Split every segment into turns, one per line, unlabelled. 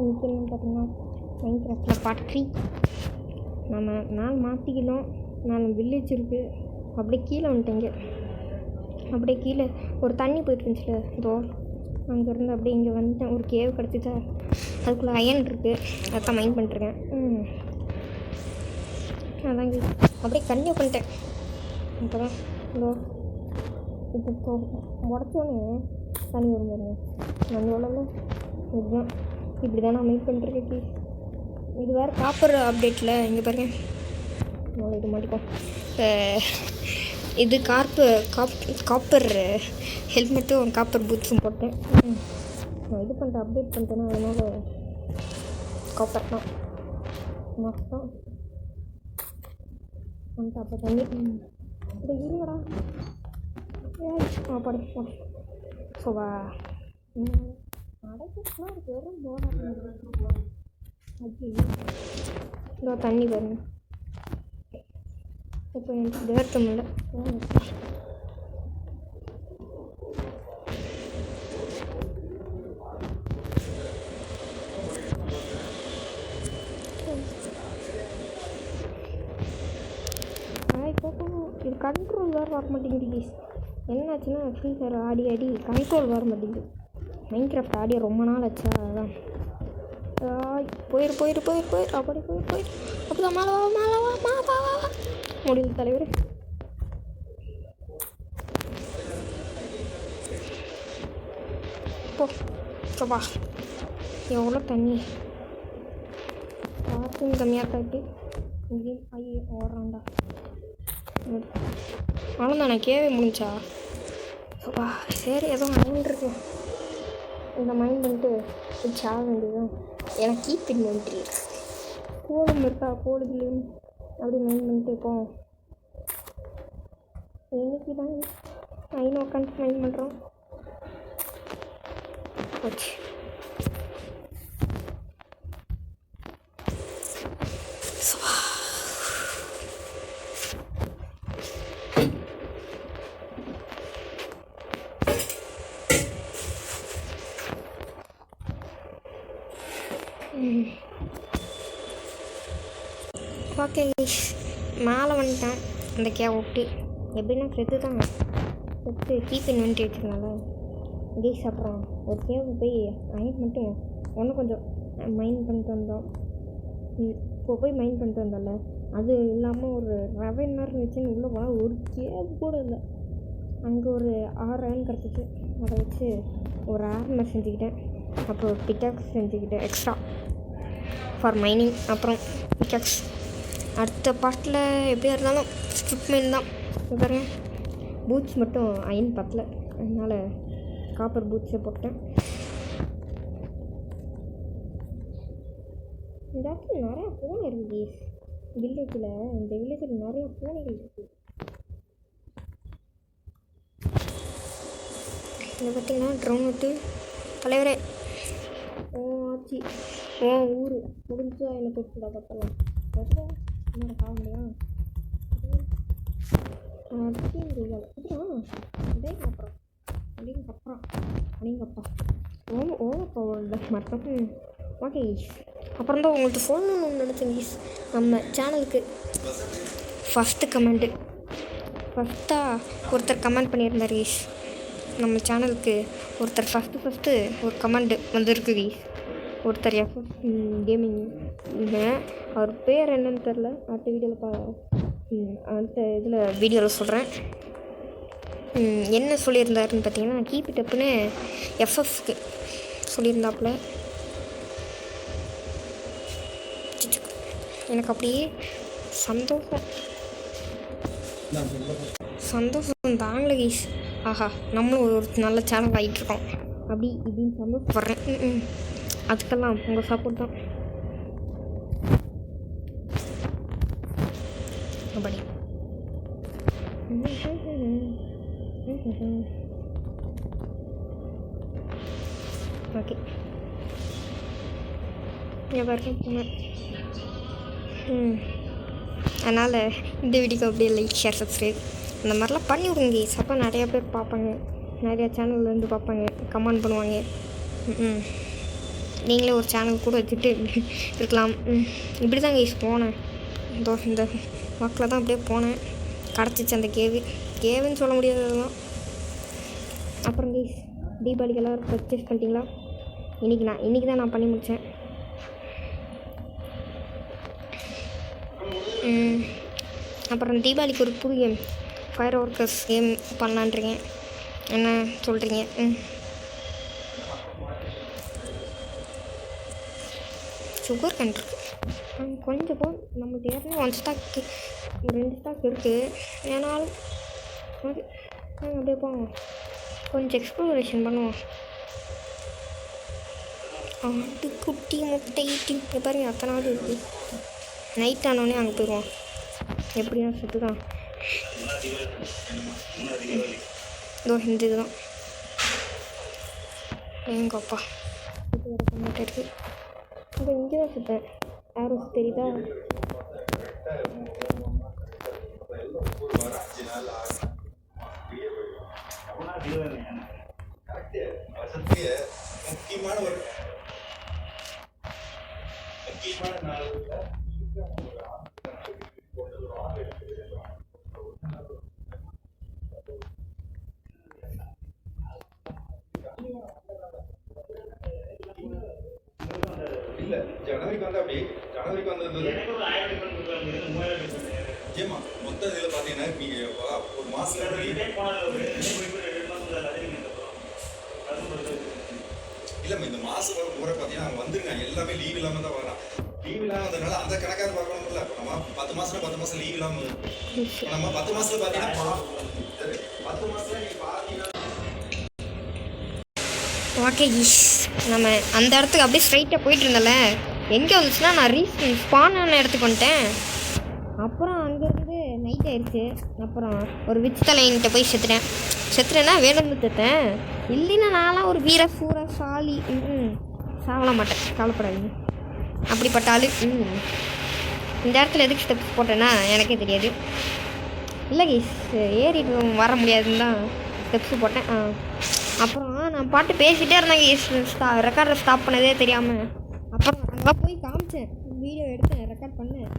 இன்றைக்கி என்னென்னு பார்த்தீங்கன்னா மைன்கிராஃப்டில் பார்ட் 3. நம்ம நாள் மாற்றிக்கணும். நான் வில்லேஜ் இருக்குது, அப்படியே கீழே வந்துட்டேங்க. அப்படியே கீழே ஒரு தண்ணி போயிட்டுருந்துச்சுல, இதோ அங்கேருந்து அப்படியே இங்கே வந்துட்டேன். ஒரு கேவ் கிடச்சிச்சா, அதுக்குள்ளே அயன் இருக்குது, அதான் மைண்ட் பண்ணிட்டுருக்கேன். அதாங்க அப்படியே கன்னியூ பண்ணிட்டேன். இப்போ தான் இதோ இப்போ உடச்சோன்னே தண்ணி வரும் பாருங்க. நான் எவ்வளோ இதுதான் இப்படி தான் நான் மைண்ட் பண்ணிட்டுருக்கேன். இது வேறு காப்பர் அப்டேட்டில் இங்கே பாருங்கள், நல்லா இது மாட்டிக்கும். இது காப்பர் ஹெல்மெட்டும் காப்பர் பூட்ஸும் போட்டேன். நான் இது பண்ணிட்டேன், அப்டேட் பண்ணிட்டேன்னா அதனால் காப்பர் தான் மொத்தம் வந்துட்டு. அப்போ தண்ணி இப்படி இருங்கடா படி போட சோவா அடைக்கலாம். அது வெறும் போடாது. இதோ தண்ணி பாருங்க. இப்போ எனக்கு வேர்த்த முடியல. இது கண்ட்ரோல் வேறு வர மாட்டேங்குது. என்னாச்சுன்னா ஃப்ரீ ஃபயர் ஆடி கண்ட்ரோல் வர மாட்டேங்குது. மைன்கிராஃப்ட் ஆடிய ரொம்ப நாள் ஆச்சா, அதான் போயிரு அப்படி போயிரு அப்படிதான். மேலே வா முடியல தலைவர். போப்பா எவ்வளோ தண்ணி பார்த்து கம்மியாக காட்டு. இங்கேயும் ஐயோ ஓடுறான்டா. அவ்வளோதான், நான் கேவே முடிஞ்சா. அப்பா சரி, ஏதோ மைண்ட் இருக்கு. இந்த மைண்ட் பண்ணிட்டு சாக வேண்டியதுதான். எனக்கு கீப் இன்வென்ட்ரி கோலம் இருக்கா, கோலுதுலேயும் அப்படி மைண்ட் பண்ணிட்டு இருப்போம். இன்னைக்கு தான் ஐநோ உட்காந்து மைண்ட் பண்ணுறோம். போச்சு. ஓகே, மேலே வந்துட்டேன். அந்த கேவ் விட்டு எப்படின்னா செத்து கீப் இன்வென்ட்ரி வச்சுருந்தால கேஸ். அப்புறம் ஒரு கேவுக்கு போய் அயன் மட்டும் ஒன்றும் கொஞ்சம் மைண்ட் பண்ணிட்டு வந்தோம். இப்போ போய் மைண்ட் பண்ணிட்டு வந்தோம்ல, அது இல்லாமல் ஒரு ரவன் மாதிரி இருந்துச்சுன்னு உள்ளே போனால் ஒரு கேவ் கூட இல்லை. அங்கே ஒரு 6 அயன் கிடச்சிச்சு. அதை வச்சு ஒரு ஆர்மர் செஞ்சுக்கிட்டேன். அப்புறம் பிக்காக்ஸ் செஞ்சுக்கிட்டேன் எக்ஸ்ட்ரா ஃபார் மைனிங். அப்புறம் பிக்காக்ஸ் அடுத்த பார்ட்டில் எப்படியா இருந்தாலும் ஸ்ட்ரிப் மைன் தான். பாருங்க, பூட்ஸ் மட்டும் அயன் பத்தலை, அதனால் காப்பர் பூட்ஸை போட்டேன். இந்த இடத்துல நிறையா பூனை இருக்குது வில்லேஜில். இந்த வில்லேஜில் நிறையா பூனைகள் இருக்குது. இதை பார்த்திங்கன்னா ட்ரோன் விட்டு தலைவரே ஆச்சு. ஊர் முடிஞ்சா என்னை கொடுத்துடா பார்த்தலாம். என்னோட காவலையா அப்படிங்கப்பா ஓவப்பா மற்ற. ஓகே, அப்புறம் தான் உங்கள்கிட்ட சொல்லணும்னு நினச்சேன் ஈஸ். நம்ம சேனலுக்கு ஃபஸ்ட்டாக ஒருத்தர் கமெண்ட் பண்ணியிருந்தார் ஈஸ். நம்ம சேனலுக்கு ஒருத்தர் ஃபஸ்ட்டு ஒரு கமெண்ட் வந்திருக்கு ஈஸ். ஒருத்தர் கேமிங், அவர் பேர் என்னன்னு தெரில. அடுத்த வீடியோவில் சொல்கிறேன். என்ன சொல்லியிருந்தாருன்னு பார்த்தீங்கன்னா, கீப் இட் அப்னு எஃப்எஃப்க்கு சொல்லியிருந்தாப்புல. எனக்கு அப்படியே சந்தோஷம் தாங்கல கைஸ். ஆஹா, நம்மளும் ஒரு நல்ல சேனல் ஆகிட்டுருக்கோம் அப்படி இப்படின்னு சந்தோஷப்படுறேன். அதுக்கெல்லாம் உங்கள் சப்போர்ட் தான். அப்படி ஓகே, வரைக்கும் போனேன். அதனால் இந்த வீடியோக்கு அப்படியே லைக், ஷேர், சப்ஸ்கிரைப் அந்த மாதிரிலாம் பண்ணி விடுங்க. அப்போ நிறையா பேர் பார்ப்பாங்க, நிறையா சேனல்லேருந்து பார்ப்பாங்க, கமெண்ட் பண்ணுவாங்க. நீங்களே ஒரு சேனல் கூட வச்சுட்டு இருக்கலாம். இப்படி தான் கைஸ் போனேன். இந்த வாக்கில் தான் அப்படியே போனேன். கிடச்சிச்சு அந்த கேவுன்னு சொல்ல முடியாததுதான். அப்புறம் கைஸ் தீபாவளிக்கெல்லாம் பர்ச்சேஸ் பண்ணிட்டீங்களா? இன்றைக்கி தான் நான் பண்ணி முடித்தேன். அப்புறம் தீபாவளிக்கு ஒரு புது கேம் ஃபயர் ஒர்க்கர்ஸ் கேம் பண்ணலான்ட்ருக்கேன். என்ன சொல்கிறீங்க? சுகர் கண்ட் இருக்குது கொஞ்சம் நம்மளுக்கு ஏற்கனவே 1 ஸ்டாக் 2 ஸ்டாக் இருக்குது. ஏன்னாலும் அது அப்படியே போவோம், கொஞ்சம் எக்ஸ்ப்ளோரேஷன் பண்ணுவோம். ஆட்டு குட்டி முட்டை இங்கே பாருங்க அத்தனை நாள் இருக்குது. நைட் ஆனோடனே அங்கே போயிடுவோம். எப்படியா சுற்று தான் இந்த இதுதான் எங்கப்பா மாட்டேன் இருக்குது. இப்போ இங்கே தான் சுற்றேன். யாரும் தெரியுதா?
இல்லை ஜனவரிக்கு வந்து அப்படி ஜனவரிக்கு வந்தது ஏமா மொத்த இதில் பார்த்தீங்கன்னா நீங்கள் ஒரு மாதம் இல்லைம்மா இந்த மாதம் முறை பார்த்தீங்கன்னா அவங்க வந்துருங்க எல்லாமே லீவ் இல்லாமல் தான் வரலாம். லீவ் இல்லாமல் வந்ததுனால அந்த கணக்காக பார்க்கணும்ல. இப்போ நம்ம 10 மாதம் லீவ் இல்லாமல் இப்போ நம்ம 10 மாதத்தில் பார்த்தீங்கன்னா 10 மாதத்தில் நீங்கள் பார்த்தீங்கன்னா
ஓகே ஈஷ் நம்ம அந்த இடத்துக்கு அப்படியே ஸ்ட்ரைட்டாக போயிட்டு இருந்தல. எங்கே வந்துச்சுன்னா நான் ஸ்பான் ஆன இடத்துக்கு வந்துட்டேன். அப்புறம் அங்கேருந்து நைட் ஆயிடுச்சு. அப்புறம் ஒரு விச் தலைன்கிட்ட போய் செத்துட்டேன்னா வேணும்னு செத்தேன். இல்லைன்னா நான்லாம் ஒரு வீர சூர சாலி சாவல மாட்டேன், கவலைப்படாதீங்க. அப்படிப்பட்ட ஆள். இந்த இடத்துல எதுக்கு ஸ்டெப்ஸ் போட்டேன்னா எனக்கே தெரியாது. இல்லை கைஸ் ஏறிட்டு வர முடியாதுன்னு தான் ஸ்டெப்ஸு போட்டேன். அப்புறம் நான் பாட்டு பேசிகிட்டே இருந்தேன். ரெக்கார்டரை ஸ்டாப் பண்ணதே தெரியாமல். அப்புறம் அங்கெல்லாம் போய் காமிச்சேன், வீடியோ எடுத்தேன், ரெக்கார்ட் பண்ணேன்.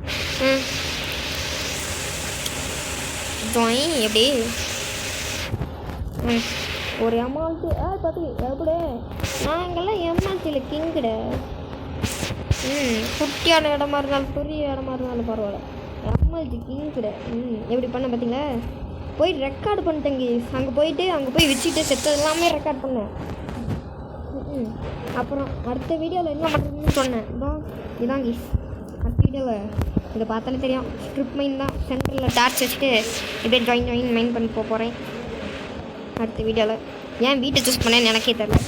எப்படி ஒரு எம்ஆல்டி பார்த்து எப்படி நாங்கள்லாம் எம்ஆல்டியில் கிங்கிட. குட்டியான இடமா இருந்தாலும் பெரிய இடமா இருந்தாலும் பரவாயில்ல, எம்ஆல்டி கிங்கிட. எப்படி பண்ண பார்த்தீங்களா? போய் ரெக்கார்டு பண்ணிட்டேங்க. அங்கே போய் வச்சுட்டு செத்தது எல்லாமே ரெக்கார்ட் பண்ணேன். அப்புறம் அடுத்த வீடியோவில் என்ன பண்ணுறதுன்னு சொன்னேன். இதான் கீஸ் அடுத்த வீடியோவில் இதை பார்த்தாலே தெரியும். ஸ்ட்ரிப் மைன் தான் சென்டரில் டார்ச் வச்சுட்டு இப்படியே ஜாயின் மைன் பண்ணி போகிறேன் அடுத்த வீடியோவில். ஏன் வீட்டை சூஸ் பண்ணேன்னு எனக்கே தெரியல.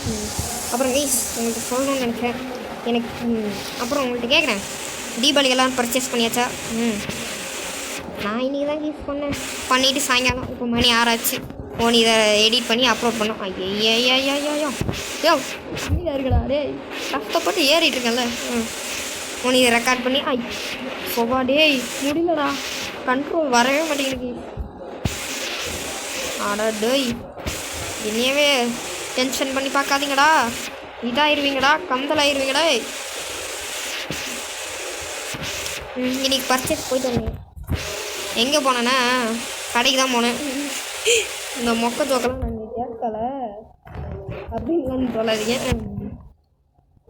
அப்புறம் கீஸ் உங்களுக்கு சொல்லணும்னு நினச்சேன். எனக்கு அப்புறம் உங்கள்கிட்ட கேட்குறேன், தீபாவளிக்கெல்லாம் பர்ச்சேஸ் பண்ணியாச்சா? நான் இன்றைக்கி தான் யூஸ் பண்ணிவிட்டு சாயங்காலம் இப்போ மணி 6 ஆச்சு. இதை எடிட் பண்ணி அப்லோட் பண்ணோம். ஐயோ கம்மியாக இருக்குடா டே, கஷ்டப்பட்டு ஏறிட்டு இருக்கேன்ல. இதை ரெக்கார்ட் பண்ணி சொவா டேய் முடியலடா, கண்ட்ரோல் வரவே மாட்டேங்குது. ஆடா டேய் என்னையவே டென்ஷன் பண்ணி பார்க்காதீங்கடா, இதாகிடுவீங்கடா, கந்தலாயிருவீங்கடா. இன்னைக்கு பர்ச்சேஸ் போயிட்டு வந்தேன். எங்கே போனேன்னா கடைக்கு தான் போனேன். இந்த மொக்க ஜோக்கெல்லாம் நாங்கள் கேட்கலை அப்படின்னு சொல்லாதீங்க.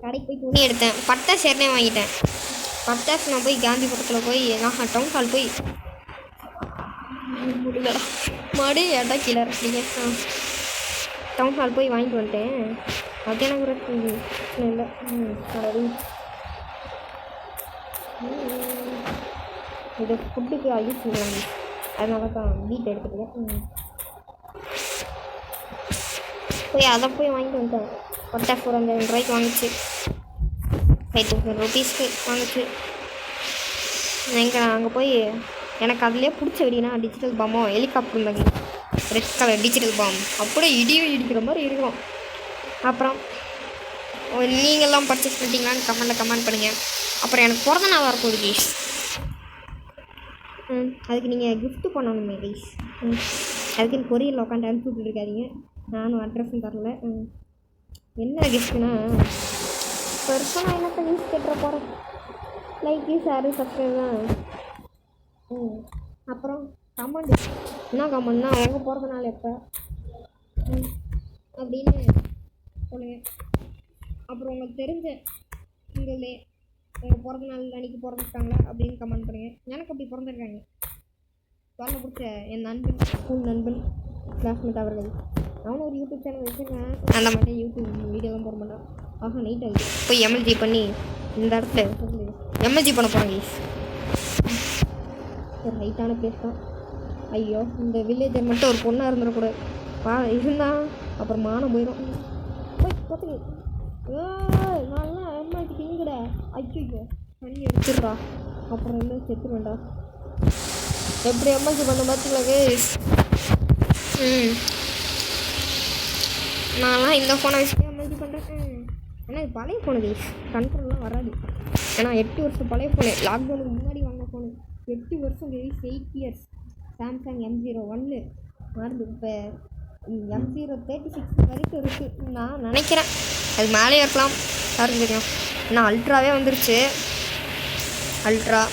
கடைக்கு போய் துணி எடுத்தேன், பட்டாசு ஏற்கனவே வாங்கிட்டேன். பட்டாசு நான் போய் காந்திபுரத்தில் போய் டவுன் ஹால் போய் முடியலடா மாடி ஏட்டா கீழே இருக்கீங்க. டவுன் ஹால் போய் வாங்கிட்டு வந்துட்டேன். அது எனக்கு ஒரு இல்லை இது ஃபுட்டுக்கு யூஸ் பண்ணுவாங்க, அதனால தான் வீட்டை எடுத்துக்கிட்டேன். அதை போய் வாங்கிட்டு வந்துட்டேன். பட்டாசு ஒரு 2 ரூபாய்க்கு வாங்கிச்சு, 5000 ருபீஸ்க்கு வாங்கிச்சு. நான் அங்கே போய் எனக்கு அதுலேயே பிடிச்ச வெடினா டிஜிட்டல் பாம்போ ஹெலிகாப்டர் இருந்தாங்க, ரெட் கலர் டிஜிட்டல் பாம், அப்படியே இடிக்கிற மாதிரி இருக்கும். அப்புறம் நீங்கள்லாம் பர்ச்சேஸ் பண்ணிட்டீங்களான்னு கமெண்ட் பண்ணுங்கள். அப்புறம் எனக்கு பிறந்த நாள் வரப்போகுது கைஸ். அதுக்கு நீங்கள் கிஃப்ட்டு பண்ணணுமே கைஸ். அதுக்குன்னு கொரியரில் உட்காந்து அனுப்பிவிட்டு இருக்காதீங்க, நானும் அட்ரஸும் தரல. என்ன கிஃப்ட்டுனா பெருசாக நான் என்ன பண்ணி கேட்டுற போகிறேன். லைக் ஷேரு சப்ஸ்கிரைப் தான். அப்புறம் கமெண்ட் என்ன கமெண்ட்னா அவங்க பிறந்தநாள் எப்போ அப்படின்னு சொல்லுங்கள். அப்புறம் உங்களுக்கு தெரிஞ்ச உங்களே உங்கள் பிறந்தநாள் அன்றைக்கி பிறந்துருக்காங்களா அப்படின்னு கமெண்ட் பண்ணுங்கள். எனக்கு அப்படி பிறந்திருக்காங்க. சொல்ல பிடிச்ச என் நண்பன் ஸ்கூல் நண்பன் கிளாஸ்மேட் அவர்கள். அவனும் ஒரு யூடியூப் சேனல் வச்சுருக்கேன். அந்த மாதிரி யூடியூப் வீடியோலாம் போட மாட்டான். ஆஹா நைட் ஆகுது. போய் எம்எல்ஜி பண்ணி இந்த இடத்துல எம்எல்ஜி பண்ண போகிறாங்க. ஒரு ஹைட்டான பிளேஸ் தான். ஐயோ இந்த வில்லேஜர் மட்டும் ஒரு பொண்ணாக இருந்துடக்கூடாது. இருந்தால் அப்புறம் மானம் போயிடும். போய் பார்த்துக்கு நல்லா எம்எல்ஜி திங்குட. ஐயோ தண்ணி எடுத்துடுறா. அப்புறம் என்ன செத்துருவேண்டா. எப்படி எம்எல்ஜி பண்ண பார்த்தீங்களா? நான்லாம் இந்த ஃபோனை வச்சுட்டு எம்எல்ஜி பண்ணுறேன். ஏன்னா இது பழைய ஃபோனு கைஸ், கண்ட்ரோல்லாம் வராது. ஏன்னா 8 வருஷம் பழைய ஃபோனு, லாக்டவுனுக்கு முன்னாடி வாங்கின ஃபோனு. 8 வருஷம் கைஸ், 8 இயர்ஸ். சாம்சங் M01 மாறுது. இப்போ M036 வரைக்கும் இருக்குது நான் நினைக்கிறேன். அது மேலே இருக்கலாம், யாருக்கு தெரியும். ஏன்னா அல்ட்ராவே வந்துருச்சு. அல்ட்ரா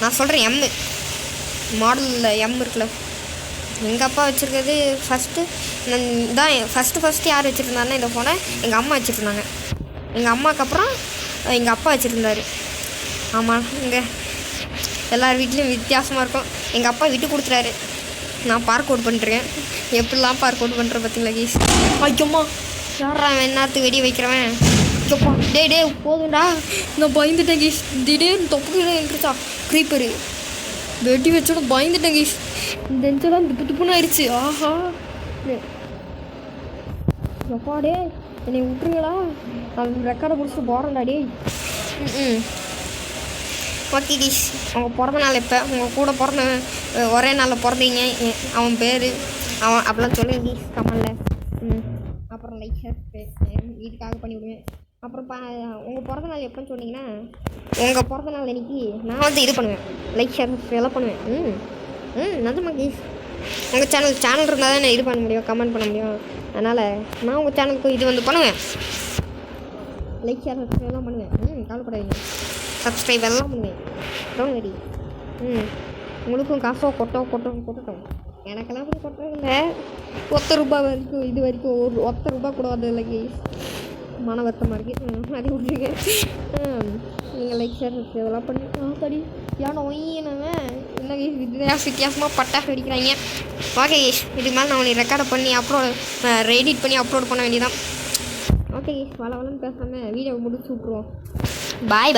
நான் சொல்கிறேன் எம் மாடலில் எம் இருக்குல்ல. எங்கள் அப்பா வச்சுருக்கிறது ஃபஸ்ட்டு தான். ஃபஸ்ட்டு யார் வச்சுருந்தாருன்னா இந்த ஃபோனை எங்கள் அம்மா வச்சுருந்தாங்க. எங்கள் அம்மாவுக்கு அப்புறம் எங்கள் அப்பா வச்சுருந்தாரு. ஆமாம், இங்கே எல்லார் வீட்லேயும் வித்தியாசமாக இருக்கும். எங்கள் அப்பா விட்டு கொடுத்துட்டாரு. நான் பார்க் அவுட் பண்ணுறேன். எப்படிலாம் பார்க் அவுட் பண்ணுறேன் பார்த்தீங்களா கீஸ்? ஐயோம்மா யாரா என்னத்துக்கு வெடி வைக்கிறவன்? ஐயோப்பா டே போதும்டா. நான் பயந்துட்டேன் கீஸ். திடீர்னு தொப்புக்கு இருந்துச்சா க்ரீப்பரு. வெடி வச்சோட பயந்துட்டேன் கீஸ். இந்த நெஞ்செல்லாம் துப்புன்னு ஆயிடுச்சு. ஆஹா எப்பா டே என்னை விட்டுருங்களா? நான் ரெக்கார்டை முடிச்சுட்டு போகிறேன்டா டே. ஓகே கீஸ், அவங்க பிறந்த நாள் எப்போ உங்கள் கூட பிறந்த ஒரே நாளில் பிறந்தீங்க அவன் பேர் அவன் அப்படிலாம் சொல்லுங்க கீஸ் கமெண்டில். அப்புறம் லைக் ஷேர் வீட்டுக்காக பண்ணிவிடுவேன். அப்புறம் உங்கள் பிறந்த நாள் எப்போன்னு சொன்னீங்கன்னா உங்கள் பிறந்த நாள் அன்றைக்கி நான் வந்து இது பண்ணுவேன், லைக் ஷேர் எல்லாம் பண்ணுவேன். நல்லமா கீஸ். உங்கள் சேனல் இருந்தால் தான் நான் இது பண்ண முடியும், கமெண்ட் பண்ண முடியும். அதனால் நான் உங்கள் சேனலுக்கு இது வந்து பண்ணுவேன், லைக் ஷேர் சப்ஸ்கிரைப் எல்லாம் பண்ணுவேன். கவலைப்படாதீங்க, சப்ஸ்கிரைப் எல்லாம் பண்ணுவேன். Don't worry. உங்களுக்கும் காசோ கொட்டட்டும். எனக்கெல்லாம் அப்படி கொட்டுறது இல்லை. ₹1 வரைக்கும் இது வரைக்கும் ஒரு ₹1 கூட வந்தது இல்லை கீஸ். மன வருத்தமாக இருக்குது. அதை விட்டுருங்க. நீங்கள் லைக் ஷேர் இதெல்லாம் பண்ணி தடி ஏன்னா ஒய்யினவன் என்ன கீஸ் வித்தியாசமாக பட்டாசு வெடிக்கிறாங்க. ஓகே கீஸ், இதுக்கு மேலே நான் உனக்கு ரெக்கார்டை பண்ணி எடிட் பண்ணி அப்லோட் பண்ண வேண்டியதான். ஓகே கீஸ், வளன்னு பேசாமல் வீடியோ முடிச்சு விட்ருவோம். பாய்.